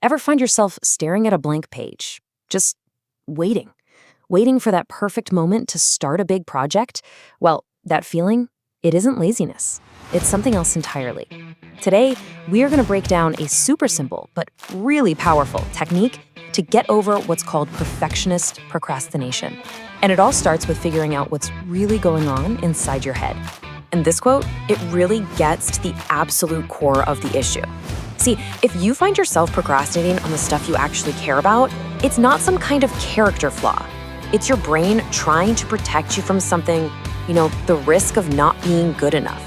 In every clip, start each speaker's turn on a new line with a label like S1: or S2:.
S1: Ever find yourself staring at a blank page, just waiting for that perfect moment to start a big project? Well, that feeling, it isn't laziness. It's something else entirely. Today, we are going to break down a super simple but really powerful technique to get over what's called perfectionist procrastination. And it all starts with figuring out what's really going on inside your head. And this quote, it really gets to the absolute core of the issue. See, if you find yourself procrastinating on the stuff you actually care about, it's not some kind of character flaw. It's your brain trying to protect you from something, the risk of not being good enough.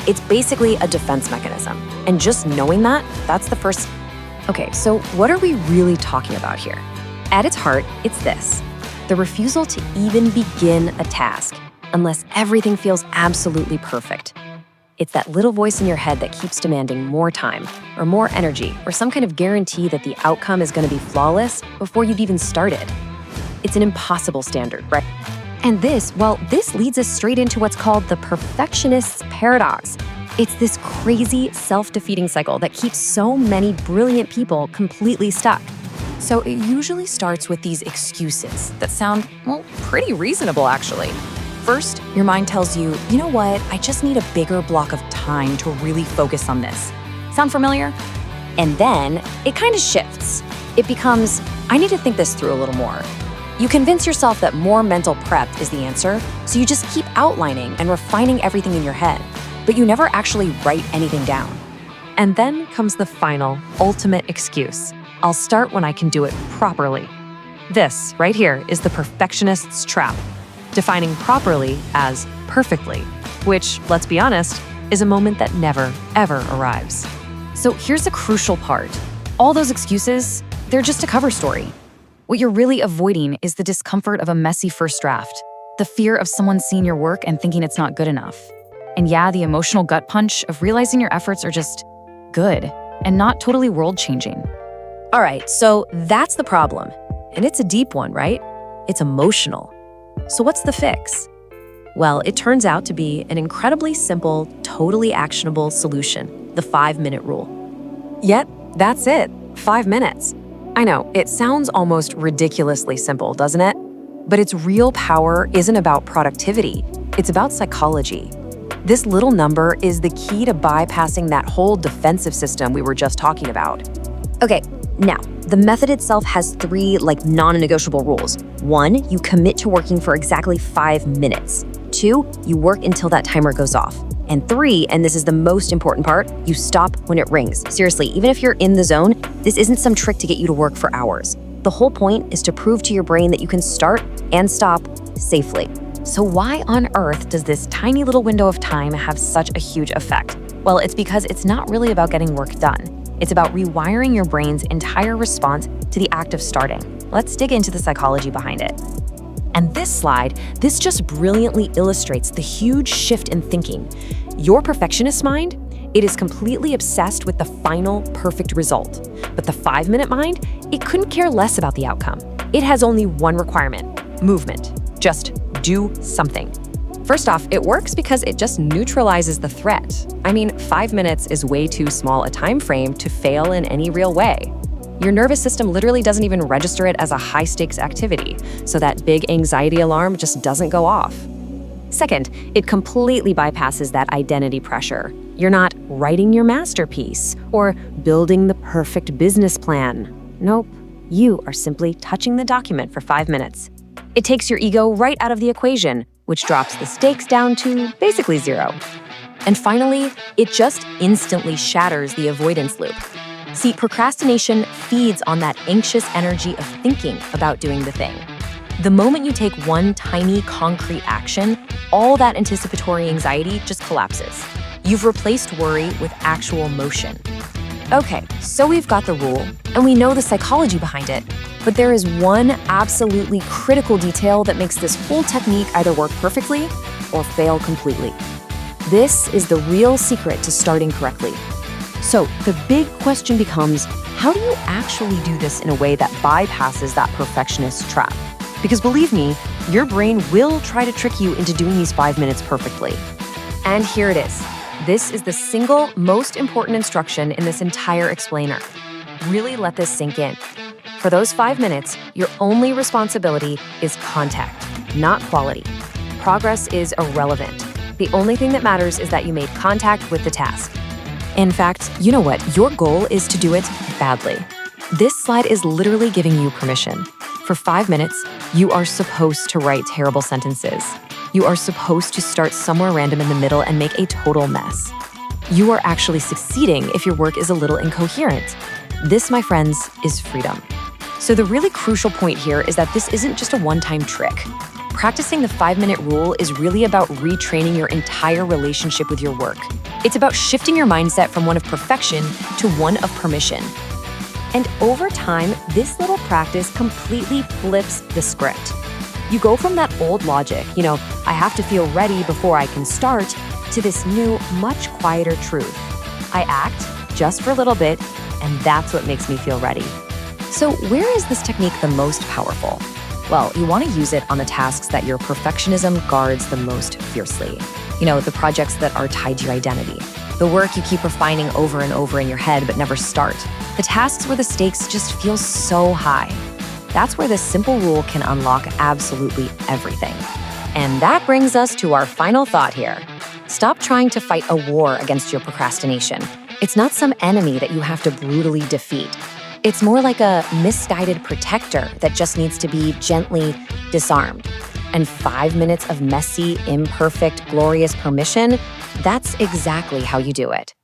S1: It's basically a defense mechanism. And just knowing that, that's the first. Okay, so what are we really talking about here? At its heart, it's this: the refusal to even begin a task unless everything feels absolutely perfect. It's that little voice in your head that keeps demanding more time or more energy or some kind of guarantee that the outcome is going to be flawless before you've even started. It's an impossible standard, right? And this leads us straight into what's called the perfectionist's paradox. It's this crazy self-defeating cycle that keeps so many brilliant people completely stuck. So it usually starts with these excuses that sound, pretty reasonable actually. First, your mind tells you, you know what, I just need a bigger block of time to really focus on this. Sound familiar? And then it kind of shifts. It becomes, I need to think this through a little more. You convince yourself that more mental prep is the answer, so you just keep outlining and refining everything in your head, but you never actually write anything down. And then comes the final, ultimate excuse. I'll start when I can do it properly. This, right here, is the perfectionist's trap, defining properly as perfectly, which, let's be honest, is a moment that never, ever arrives. So here's the crucial part. All those excuses, they're just a cover story. What you're really avoiding is the discomfort of a messy first draft, the fear of someone seeing your work and thinking it's not good enough. And yeah, the emotional gut punch of realizing your efforts are just good and not totally world-changing. All right, so that's the problem. And it's a deep one, right? It's emotional. So what's the fix? Well, it turns out to be an incredibly simple, totally actionable solution, the 5-minute rule. Yet, that's it, 5 minutes. I know, it sounds almost ridiculously simple, doesn't it? But its real power isn't about productivity, it's about psychology. This little number is the key to bypassing that whole defensive system we were just talking about. Okay, now, the method itself has 3 non-negotiable rules. 1, you commit to working for exactly 5 minutes. 2, you work until that timer goes off. And 3, and this is the most important part, you stop when it rings. Seriously, even if you're in the zone, this isn't some trick to get you to work for hours. The whole point is to prove to your brain that you can start and stop safely. So why on earth does this tiny little window of time have such a huge effect? Well, it's because it's not really about getting work done. It's about rewiring your brain's entire response to the act of starting. Let's dig into the psychology behind it. And this slide, this just brilliantly illustrates the huge shift in thinking. Your perfectionist mind, it is completely obsessed with the final perfect result. But the 5-minute mind, it couldn't care less about the outcome. It has only one requirement: movement. Just do something. First off, it works because it just neutralizes the threat. 5 minutes is way too small a time frame to fail in any real way. Your nervous system literally doesn't even register it as a high-stakes activity, so that big anxiety alarm just doesn't go off. Second, it completely bypasses that identity pressure. You're not writing your masterpiece or building the perfect business plan. Nope, you are simply touching the document for 5 minutes. It takes your ego right out of the equation, which drops the stakes down to basically 0. And finally, it just instantly shatters the avoidance loop. See, procrastination feeds on that anxious energy of thinking about doing the thing. The moment you take one tiny, concrete action, all that anticipatory anxiety just collapses. You've replaced worry with actual motion. Okay, so we've got the rule, and we know the psychology behind it, but there is one absolutely critical detail that makes this whole technique either work perfectly or fail completely. This is the real secret to starting correctly. So the big question becomes, how do you actually do this in a way that bypasses that perfectionist trap? Because believe me, your brain will try to trick you into doing these 5 minutes perfectly. And here it is. This is the single most important instruction in this entire explainer. Really let this sink in. For those 5 minutes, your only responsibility is contact, not quality. Progress is irrelevant. The only thing that matters is that you made contact with the task. In fact, you know what? Your goal is to do it badly. This slide is literally giving you permission. For 5 minutes, you are supposed to write terrible sentences. You are supposed to start somewhere random in the middle and make a total mess. You are actually succeeding if your work is a little incoherent. This, my friends, is freedom. So the really crucial point here is that this isn't just a one-time trick. Practicing the 5-minute rule is really about retraining your entire relationship with your work. It's about shifting your mindset from one of perfection to one of permission. And over time, this little practice completely flips the script. You go from that old logic, I have to feel ready before I can start, to this new, much quieter truth. I act just for a little bit, and that's what makes me feel ready. So where is this technique the most powerful? Well, you want to use it on the tasks that your perfectionism guards the most fiercely. The projects that are tied to your identity. The work you keep refining over and over in your head but never start. The tasks where the stakes just feel so high. That's where this simple rule can unlock absolutely everything. And that brings us to our final thought here. Stop trying to fight a war against your procrastination. It's not some enemy that you have to brutally defeat. It's more like a misguided protector that just needs to be gently disarmed. And 5 minutes of messy, imperfect, glorious permission, that's exactly how you do it.